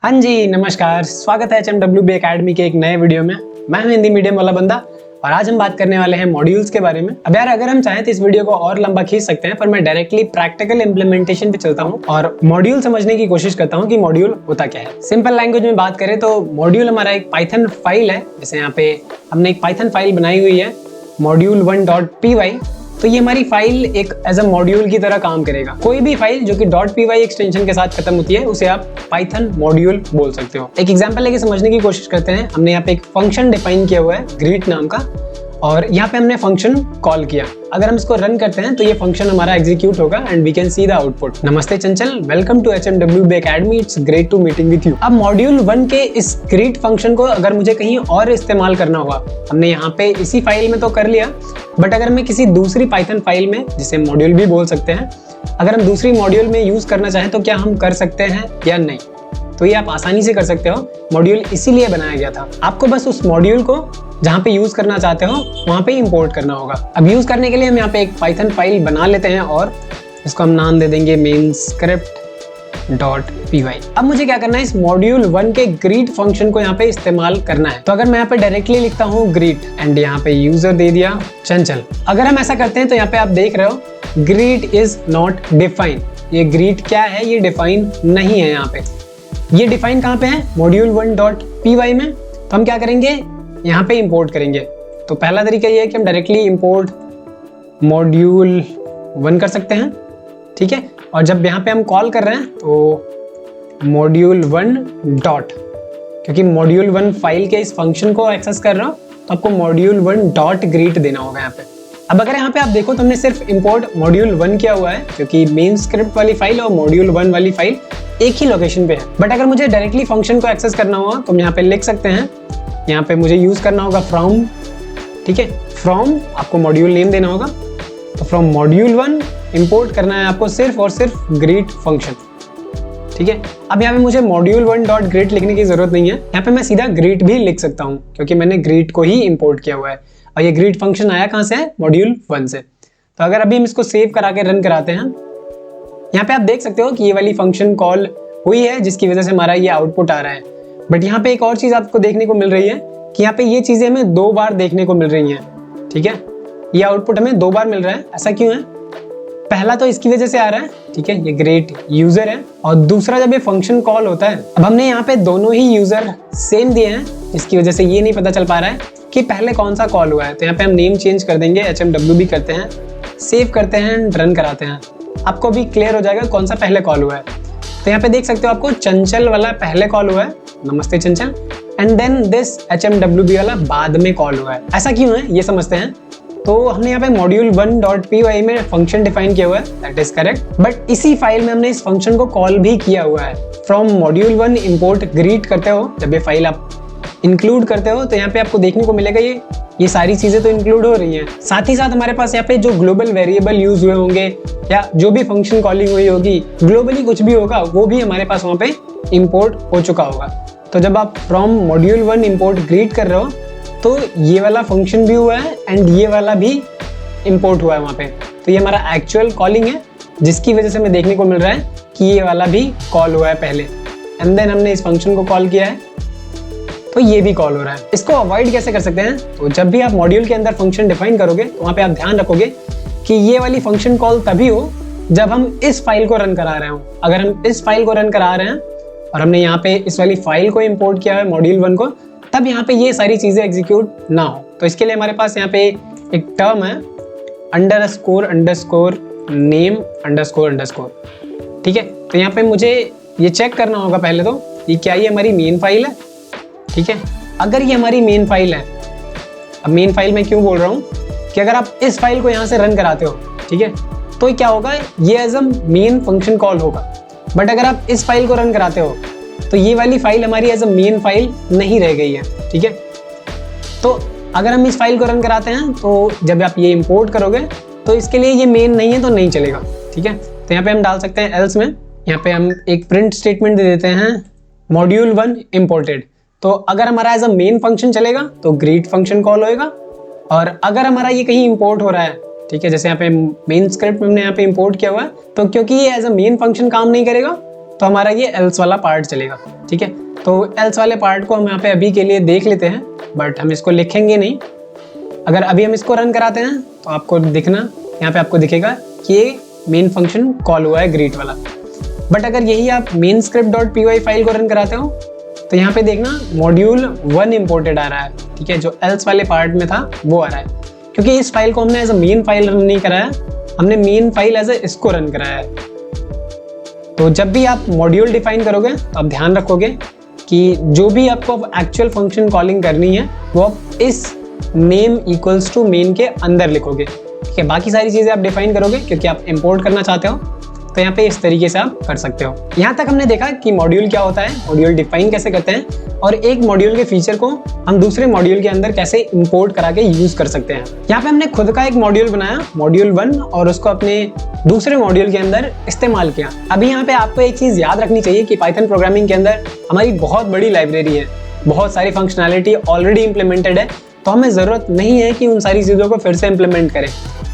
हाँ जी, नमस्कार। स्वागत है HMWB एकेडमी के एक नए वीडियो में। मैं हूं हिंदी मीडियम वाला बंदा और आज हम बात करने वाले हैं मॉड्यूल्स के बारे में। अब यार, अगर हम चाहें तो इस वीडियो को और लंबा खींच सकते हैं, पर मैं डायरेक्टली प्रैक्टिकल इंप्लीमेंटेशन पे चलता हूं और मॉड्यूल समझने की कोशिश करता हूं कि मॉड्यूल होता क्या है। सिंपल लैंग्वेज में बात करें तो मॉड्यूल हमारा एक पाइथन फाइल है। जैसे यहाँ पे हमने एक पाइथन फाइल बनाई हुई है module1.py। तो ये हमारी फाइल एक एज अ मॉड्यूल की तरह काम करेगा। कोई भी फाइल जो कि .py एक्सटेंशन के साथ खत्म होती है उसे आप पाइथन मॉड्यूल बोल सकते हो। एक एग्जांपल लेके समझने की कोशिश करते हैं। हमने यहाँ पे एक फंक्शन डिफाइन किया हुआ है ग्रीट नाम का, और यहाँ पे हमने फंक्शन कॉल किया। अगर हम इसको रन करते हैं तो ये फंक्शन हमारा एग्जीक्यूट होगा and we can see the output. नमस्ते Chanchal, welcome to HMWB academy, it's great to meeting with you. अब मॉड्यूल 1 के इस ग्रीट फंक्शन को अगर मुझे कहीं और इस्तेमाल करना हुआ, हमने यहाँ पे इसी फाइल में तो कर लिया, बट अगर मैं किसी दूसरी पाइथन फाइल में, जिसे मॉड्यूल भी बोल सकते हैं, अगर हम दूसरी मॉड्यूल में यूज करना चाहें तो क्या हम कर सकते हैं या नहीं? तो ये आप आसानी से कर सकते हो। मॉड्यूल इसीलिए बनाया गया था। आपको बस उस मॉड्यूल को जहाँ पे यूज करना चाहते हो वहाँ पे इंपोर्ट करना होगा। अब यूज करने के लिए हम यहाँ पे एक पाइथन फाइल बना लेते हैं और इसको हम नाम दे देंगे मेन स्क्रिप्ट .py। अब मुझे क्या करना है, इस मॉड्यूल 1 के ग्रीट फंक्शन को यहाँ पे इस्तेमाल करना है। तो अगर मैं यहाँ पे डायरेक्टली लिखता हूँ ग्रीट एंड यहाँ पे यूजर दे दिया चंचल। अगर हम ऐसा करते हैं तो यहाँ पे आप देख रहे हो ग्रीट इज नॉट डिफाइन। ये ग्रीट क्या है, ये डिफाइन नहीं है। यहाँ पे ये डिफाइन कहाँ पे है, module1.py में। तो हम क्या करेंगे, यहाँ पे इंपोर्ट करेंगे। तो पहला तरीका ये है कि हम डायरेक्टली इंपोर्ट module1 कर सकते हैं, ठीक है। और जब यहाँ पे हम कॉल कर रहे हैं तो module1 डॉट, क्योंकि module1 फाइल के इस फंक्शन को एक्सेस कर रहा हूँ तो आपको module1 डॉट ग्रीट देना होगा यहाँ पे। अब अगर यहाँ पे आप देखो तो हमने सिर्फ इंपोर्ट module1 किया हुआ है, क्योंकि मेन स्क्रिप्ट वाली फाइल और module1 वाली फाइल एक ही लोकेशन पे है। बट अगर मुझे डायरेक्टली फंक्शन को एक्सेस करना हुआ तो हम यहाँ पे लिख सकते हैं, यहाँ पे मुझे यूज करना होगा फ्रॉम, ठीक है। फ्रॉम आपको मॉड्यूल नेम देना होगा, तो फ्रॉम module1 इंपोर्ट करना है आपको सिर्फ और सिर्फ ग्रीट फंक्शन, ठीक है। अब यहाँ पे मुझे module1 डॉट ग्रीट लिखने की जरूरत नहीं है। यहाँ पे मैं सीधा ग्रीट भी लिख सकता हूँ, क्योंकि मैंने ग्रीट को ही इंपोर्ट किया हुआ है। और ये ग्रीट फंक्शन आया कहाँ से है, module1 से। तो अगर अभी हम इसको सेव करा के रन कराते हैं, यहाँ पे आप देख सकते हो कि ये वाली फंक्शन कॉल हुई है, जिसकी वजह से हमारा ये आउटपुट आ रहा है। बट यहाँ पे एक और चीज आपको देखने को मिल रही है कि यहाँ पे ये चीजें हमें 2 बार देखने को मिल रही हैं, ठीक है। ये आउटपुट हमें 2 बार मिल रहा है। ऐसा क्यों है? पहला तो इसकी वजह से आ रहा है, ठीक है, ये ग्रेट यूजर है। और दूसरा, जब ये फंक्शन कॉल होता है, अब हमने यहाँ पे दोनों ही यूजर सेम दिए हैं, इसकी वजह से ये नहीं पता चल पा रहा है कि पहले कौन सा कॉल हुआ है। तो यहाँ पे हम नेम चेंज कर देंगे, HMWB करते हैं, सेव करते हैं, रन कराते हैं। आपको भी क्लियर हो जाएगा कौन सा पहले कॉल हुआ है। तो यहाँ पे देख सकते हो आपको चंचल वाला पहले कॉल हुआ है, नमस्ते चंचल, एंड देन दिस HMWB वाला बाद में कॉल हुआ है। ऐसा क्यों है ये समझते हैं। तो हमने यहाँ पे module1.py में फंक्शन डिफाइन किया हुआ है, दैट इज करेक्ट। बट इसी फाइल में हमने इस फंक्शन को कॉल भी किया हुआ है। फ्रॉम module1 इंपोर्ट ग्रीट करते हो, जब ये फाइल आप इंक्लूड करते हो तो यहाँ पे आपको देखने को मिलेगा ये सारी चीजें तो इंक्लूड हो रही हैं। साथ ही साथ हमारे पास यहाँ पे जो ग्लोबल वेरिएबल यूज हुए होंगे या जो भी फंक्शन कॉलिंग हुई होगी, ग्लोबली कुछ भी होगा, वो भी हमारे पास वहाँ पे इंपोर्ट हो चुका होगा। तो जब आप फ्रॉम module1 इंपोर्ट ग्रीट कर रहे हो तो ये वाला फंक्शन भी हुआ है एंड ये वाला भी इंपोर्ट हुआ है वहाँ पे। तो ये हमारा एक्चुअल कॉलिंग है, जिसकी वजह से हमें देखने को मिल रहा है कि ये वाला भी कॉल हुआ है पहले, एंड देन हमने इस फंक्शन को कॉल किया है तो ये भी कॉल हो रहा है। इसको अवॉइड कैसे कर सकते हैं? तो जब भी आप मॉड्यूल के अंदर फंक्शन डिफाइन करोगे तो वहाँ पे आप ध्यान रखोगे कि ये वाली फंक्शन कॉल तभी हो जब हम इस फाइल को रन करा रहे हो। अगर हम इस फाइल को रन करा रहे हैं और हमने यहाँ पे इस वाली फाइल को इंपोर्ट किया है module1 को, तब यहाँ पे ये सारी चीजें एग्जीक्यूट ना हो। तो इसके लिए हमारे पास यहाँ पे एक टर्म है __name__, ठीक है। तो यहाँ पे मुझे ये चेक करना होगा पहले तो ये क्या ये हमारी मेन फाइल है, ठीक है। अगर ये हमारी मेन फाइल है, अब मेन फाइल में क्यों बोल रहा हूँ कि अगर आप इस फाइल को यहाँ से रन कराते हो, ठीक है, तो क्या होगा, ये as a main function call होगा। बट अगर आप इस फाइल को रन कराते हो तो ये वाली फाइल हमारी एज अ मेन फाइल नहीं रह गई है, ठीक है। तो अगर हम इस फाइल को रन कराते हैं तो जब आप ये इंपोर्ट करोगे तो इसके लिए ये मेन नहीं है तो नहीं चलेगा, ठीक है। तो यहाँ पे हम डाल सकते हैं एल्स में, यहाँ पे हम एक प्रिंट स्टेटमेंट दे देते हैं module1 इंपोर्टेड। तो अगर हमारा एज अ मेन फंक्शन चलेगा तो ग्रीट फंक्शन कॉल होएगा, और अगर हमारा ये कहीं इंपोर्ट हो रहा है, ठीक है, जैसे यहाँ पे मेन स्क्रिप्ट में हमने यहाँ पे इंपोर्ट किया हुआ है, तो क्योंकि ये एज अ मेन फंक्शन काम नहीं करेगा तो हमारा ये एल्स वाला पार्ट चलेगा। ठीक है, तो एल्स वाले पार्ट को हम यहाँ पे अभी के लिए देख लेते हैं, बट हम इसको लिखेंगे नहीं। अगर अभी हम इसको रन कराते हैं तो आपको दिखना, यहाँ पे आपको दिखेगा कि ये मेन फंक्शन कॉल हुआ है ग्रीट वाला। बट अगर यही आप main script dot py file को रन कराते हो तो यहाँ पे देखना मॉड्यूल 1 इंपोर्टेड आ रहा है। ठीक है, जो एल्स वाले पार्ट में था वो आ रहा है, क्योंकि इस फाइल को हमने as a main file run नहीं कराया, हमने मेन फाइल एज अ इसको रन कराया है। तो जब भी आप मॉड्यूल डिफाइन करोगे तो आप ध्यान रखोगे कि जो भी आपको एक्चुअल फंक्शन कॉलिंग करनी है वो आप इस नेम इक्वल्स टू मेन के अंदर लिखोगे। ठीक है, बाकी सारी चीज़ें आप डिफाइन करोगे क्योंकि आप इंपोर्ट करना चाहते हो, तो यहाँ पे इस तरीके से आप कर सकते हो। यहाँ तक हमने देखा कि मॉड्यूल क्या होता है, मॉड्यूल डिफाइन कैसे करते हैं, और एक मॉड्यूल के फीचर को हम दूसरे मॉड्यूल के अंदर कैसे इंपोर्ट करा के यूज कर सकते हैं। यहाँ पे हमने खुद का एक मॉड्यूल बनाया, मॉड्यूल 1, और उसको अपने दूसरे मॉड्यूल के अंदर इस्तेमाल किया। अभी यहाँ पे आपको एक चीज याद रखनी चाहिए कि पाइथन प्रोग्रामिंग के अंदर हमारी बहुत बड़ी लाइब्रेरी है, बहुत सारी फंक्शनैलिटी ऑलरेडी इंप्लीमेंटेड है, तो हमें जरूरत नहीं है कि उन सारी चीजों को फिर से इंप्लीमेंट करें।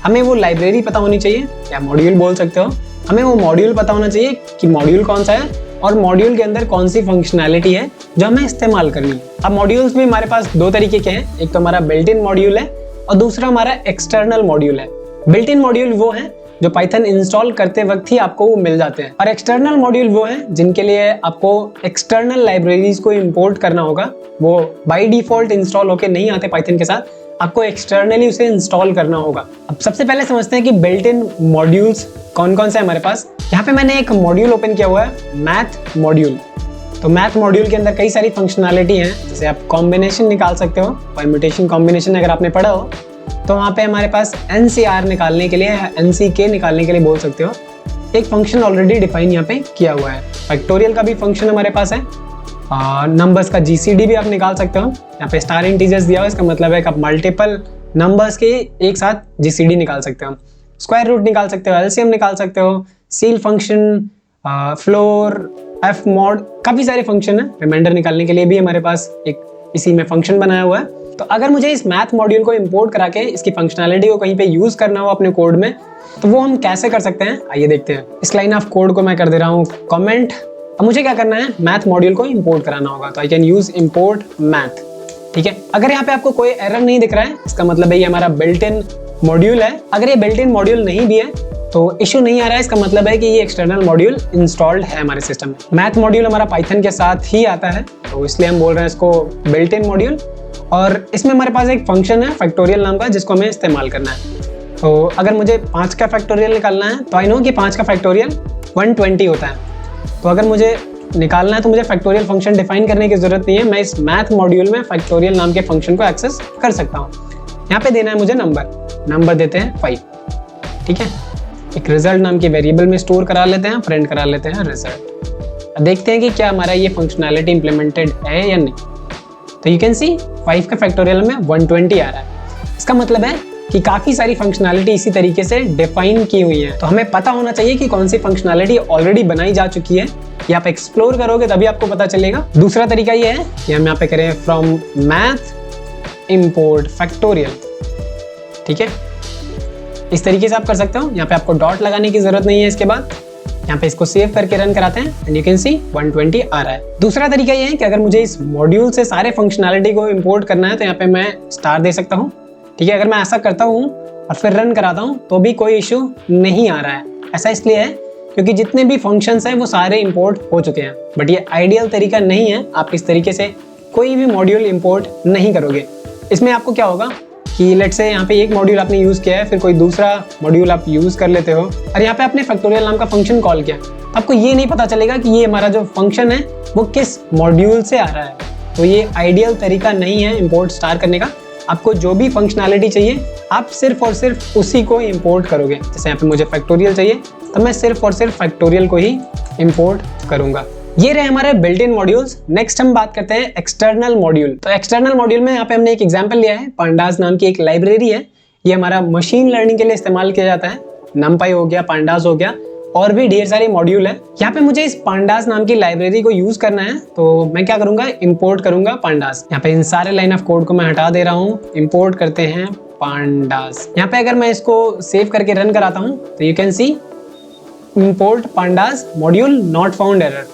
हमें वो लाइब्रेरी पता होनी चाहिए, या मॉड्यूल बोल सकते हो, हमें वो मॉड्यूल पता होना चाहिए कि मॉड्यूल कौन सा है और मॉड्यूल के अंदर कौन सी फंक्शनैलिटी है जो हमें इस्तेमाल करनी है। अब मॉड्यूल्स भी हमारे पास दो तरीके के हैं, एक तो हमारा बिल्ट इन मॉड्यूल है और दूसरा हमारा एक्सटर्नल मॉड्यूल है। बिल्ट इन मॉड्यूल वो है जो पाइथन इंस्टॉल करते वक्त ही आपको वो मिल जाते हैं, और एक्सटर्नल मॉड्यूल वो है जिनके लिए आपको एक्सटर्नल लाइब्रेरीज को इंपोर्ट करना होगा। वो बाय डिफॉल्ट इंस्टॉल होके नहीं आते पाइथन के साथ, आपको एक्सटर्नली उसे इंस्टॉल करना होगा। अब सबसे पहले समझते हैं कि बिल्ट इन मॉड्यूल्स कौन कौन से हमारे पास। यहाँ पे मैंने एक मॉड्यूल ओपन किया हुआ है, मैथ मॉड्यूल। तो मैथ मॉड्यूल के अंदर कई सारी फंक्शनैलिटी हैं, जैसे आप कॉम्बिनेशन निकाल सकते हो, परम्यूटेशन कॉम्बिनेशन अगर आपने पढ़ा हो तो वहाँ पे हमारे पास NCR निकालने के लिए, NCK निकालने के लिए बोल सकते हो, एक फंक्शन ऑलरेडी डिफाइन यहाँ पे किया हुआ है। फैक्टोरियल का भी फंक्शन हमारे पास है, नंबर्स का GCD भी आप निकाल सकते हो। यहाँ पे स्टार इंटीजर्स दिया हुआ है, इसका मतलब है कि आप मल्टीपल नंबर्स के एक साथ GCD निकाल सकते हो, स्क्वायर रूट निकाल सकते हो, LCM निकाल सकते हो, seal function, floor, F mod, काफी सारे फंक्शन है। रिमाइंडर निकालने के लिए भी हमारे पास एक इसी में फंक्शन बनाया हुआ है। तो अगर मुझे इस मैथ मॉड्यूल को इंपोर्ट करा के इसकी फंक्शनैलिटी को कहीं पे यूज करना हो अपने कोड में, तो वो हम कैसे कर सकते हैं, आइए देखते हैं। इस लाइन ऑफ कोड को मैं कर दे रहा हूँ कमेंट। अब मुझे क्या करना है, मैथ मॉड्यूल को इंपोर्ट कराना होगा, तो I can use import math. ठीक है, अगर यहाँ पे आपको कोई एरर नहीं दिख रहा है, इसका मतलब है ये हमारा बिल्ट इन मॉड्यूल है। अगर ये बिल्ट इन मॉड्यूल नहीं भी है तो इश्यू नहीं आ रहा है, इसका मतलब है कि ये एक्सटर्नल मॉड्यूल इंस्टॉल्ड है हमारे सिस्टम में। मैथ मॉड्यूल हमारा पाइथन के साथ ही आता है, तो इसलिए हम बोल रहे हैं इसको बिल्ट इन मॉड्यूल। और इसमें हमारे पास एक फंक्शन है फैक्टोरियल नाम का, जिसको हमें इस्तेमाल करना है। तो अगर मुझे 5 का फैक्टोरियल निकालना है तो आई नो कि 5 का फैक्टोरियल 120 होता है। तो अगर मुझे निकालना है तो मुझे फैक्टोरियल फंक्शन डिफाइन करने की जरूरत नहीं है, मैं इस मैथ मॉड्यूल में फैक्टोरियल नाम के फंक्शन को एक्सेस कर सकता हूँ। यहाँ पे देना है मुझे नंबर देते हैं 5। ठीक है, एक रिजल्ट नाम की वेरिएबल में स्टोर करा लेते हैं, प्रिंट करा लेते हैं रिजल्ट। देखते हैं कि क्या हमारा ये फंक्शनैलिटी इंप्लीमेंटेड है या नहीं। तो यू कैन सी 5 का फैक्टोरियल में 120 आ रहा है। इसका मतलब है कि काफी सारी फंक्शनैलिटी इसी तरीके से डिफाइन की हुई है। तो हमें पता होना चाहिए कि कौन सी फंक्शनैलिटी ऑलरेडी बनाई जा चुकी है, ये आप एक्सप्लोर करोगे तभी आपको पता चलेगा। दूसरा तरीका ये है कि हम यहाँ पे करें फ्रॉम मैथ इंपोर्ट फैक्टोरियल। ठीक है, इस तरीके से आप कर सकते हो। यहाँ पे आपको डॉट लगाने की जरूरत नहीं है। इसके बाद यहाँ पे इसको सेव करके रन कराते हैं एंड यू कैन सी 120 आ रहा है। दूसरा तरीका ये है कि अगर मुझे इस मॉड्यूल से सारे फंक्शनैलिटी को इंपोर्ट करना है तो यहाँ पे मैं स्टार दे सकता हूँ। ठीक है, अगर मैं ऐसा करता हूँ और फिर रन कराता हूँ तो भी कोई इशू नहीं आ रहा है। ऐसा इसलिए है क्योंकि जितने भी फंक्शंस हैं वो सारे इंपोर्ट हो चुके हैं। बट ये आइडियल तरीका नहीं है, आप इस तरीके से कोई भी मॉड्यूल इंपोर्ट नहीं करोगे। इसमें आपको क्या होगा कि लेट्स से यहाँ पे एक मॉड्यूल आपने यूज किया है, फिर कोई दूसरा मॉड्यूल आप यूज कर लेते हो और यहाँ पे आपने फैक्टोरियल नाम का फंक्शन कॉल किया, आपको ये नहीं पता चलेगा कि ये हमारा जो फंक्शन है वो किस मॉड्यूल से आ रहा है। तो ये आइडियल तरीका नहीं है इंपोर्ट स्टार करने का। आपको जो भी फंक्शनैलिटी चाहिए आप सिर्फ और सिर्फ उसी को इंपोर्ट करोगे। जैसे यहाँ पे मुझे फैक्टोरियल चाहिए तो मैं सिर्फ और सिर्फ फैक्टोरियल को ही इंपोर्ट करूंगा। ये रहे हमारे बिल्ट इन मॉड्यूल्स। नेक्स्ट हम बात करते हैं एक्सटर्नल मॉड्यूल। तो एक्सटर्नल मॉड्यूल में यहाँ पे हमने एक एग्जांपल लिया है, पांडास नाम की एक लाइब्रेरी है। ये हमारा मशीन लर्निंग के लिए इस्तेमाल किया जाता है। नमपाई हो गया, पांडास हो गया, और भी ढेर सारे मॉड्यूल है। यहाँ पे मुझे इस पांडास नाम की लाइब्रेरी को यूज करना है तो मैं क्या करूंगा, इंपोर्ट करूंगा पांडास। यहाँ पे इन सारे लाइन ऑफ कोड को मैं हटा दे रहा हूँ, इंपोर्ट करते हैं पांडास। यहाँ पे अगर मैं इसको सेव करके रन कराता हूँ तो you can see import pandas module not found error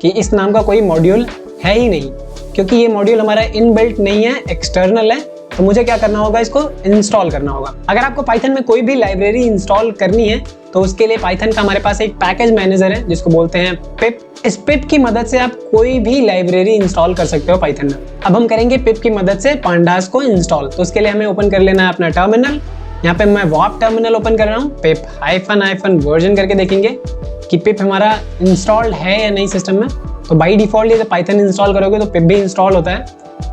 कि इस नाम का कोई मॉड्यूल है ही नहीं, क्योंकि ये मॉड्यूल हमारा इनबिल्ट नहीं है, एक्सटर्नल है। तो मुझे क्या करना होगा, इसको इंस्टॉल करना होगा। अगर आपको पाइथन में कोई भी लाइब्रेरी इंस्टॉल करनी है तो उसके लिए पाइथन का हमारे पास एक पैकेज मैनेजर है जिसको बोलते हैं पिप। इस पिप की मदद से आप कोई भी लाइब्रेरी इंस्टॉल कर सकते हो पाइथन में। अब हम करेंगे पिप की मदद से पांडास को इंस्टॉल। तो उसके लिए हमें ओपन कर लेना है अपना टर्मिनल। यहाँ पे मैं वॉप टर्मिनल ओपन कर रहा हूँ। पिप -- वर्जन करके देखेंगे कि पिप हमारा इंस्टॉल्ड है या नहीं सिस्टम में। तो बाई डिफॉल्ट ये जब पाइथन इंस्टॉल करोगे तो पिप भी इंस्टॉल होता है।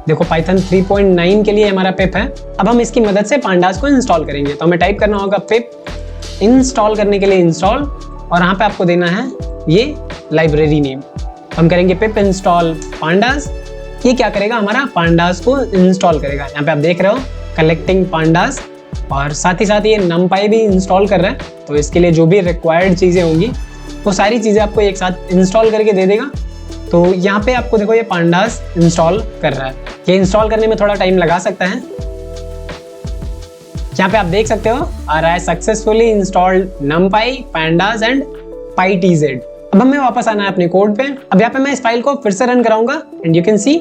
देखो पाइथन 3.9 के लिए हमारा पिप है। अब हम इसकी मदद से पांडास को इंस्टॉल करेंगे। तो हमें टाइप करना होगा पिप इंस्टॉल करने के लिए इंस्टॉल, और यहाँ पे आपको देना है ये लाइब्रेरी नेम। हम करेंगे पिप इंस्टॉल पांडास। ये क्या करेगा, हमारा पांडास को इंस्टॉल करेगा। यहाँ पे आप देख रहे हो कलेक्टिंग पांडास, और साथ ही साथ ये numpy भी इंस्टॉल कर रहा है। तो इसके लिए जो भी रिक्वायर्ड चीज़ें होंगी वो सारी चीज़ें आपको एक साथ इंस्टॉल करके दे देगा। तो यहाँ पे आपको देखो ये पांडास इंस्टॉल कर रहा है। ये इंस्टॉल करने में थोड़ा टाइम लगा सकता है। यहाँ पे आप देख सकते हो आ रहा है successfully installed numpy pandas and pytz। अब हमें वापस आना है अपने कोड पे। अब यहाँ पे मैं इस फाइल को फिर से रन कराऊंगा एंड यू कैन सी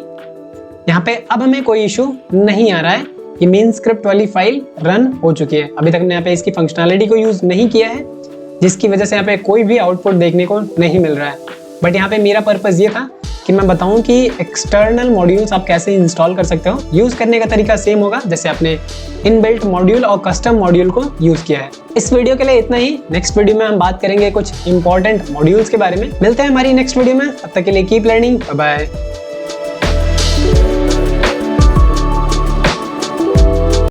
यहाँ पे अब हमें कोई इशू नहीं आ रहा है। ये मेन स्क्रिप्ट वाली फाइल रन हो चुकी है। अभी तक मैं यहाँ पे इसकी फंक्शनैलिटी को यूज नहीं किया है, जिसकी वजह से यहाँ पे कोई भी आउटपुट देखने को नहीं मिल रहा है। बट यहाँ पे मेरा पर्पस ये था कि मैं बताऊं कि एक्सटर्नल मॉड्यूल्स आप कैसे इंस्टॉल कर सकते हो। यूज करने का तरीका सेम होगा जैसे आपने इनबिल्ट मॉड्यूल और कस्टम मॉड्यूल को यूज किया है। इस वीडियो के लिए इतना ही। नेक्स्ट वीडियो में हम बात करेंगे कुछ इंपॉर्टेंट मॉड्यूल्स के बारे में। मिलते हैं हमारी नेक्स्ट वीडियो में, तब तक के लिए कीप लर्निंग, बाय बाय।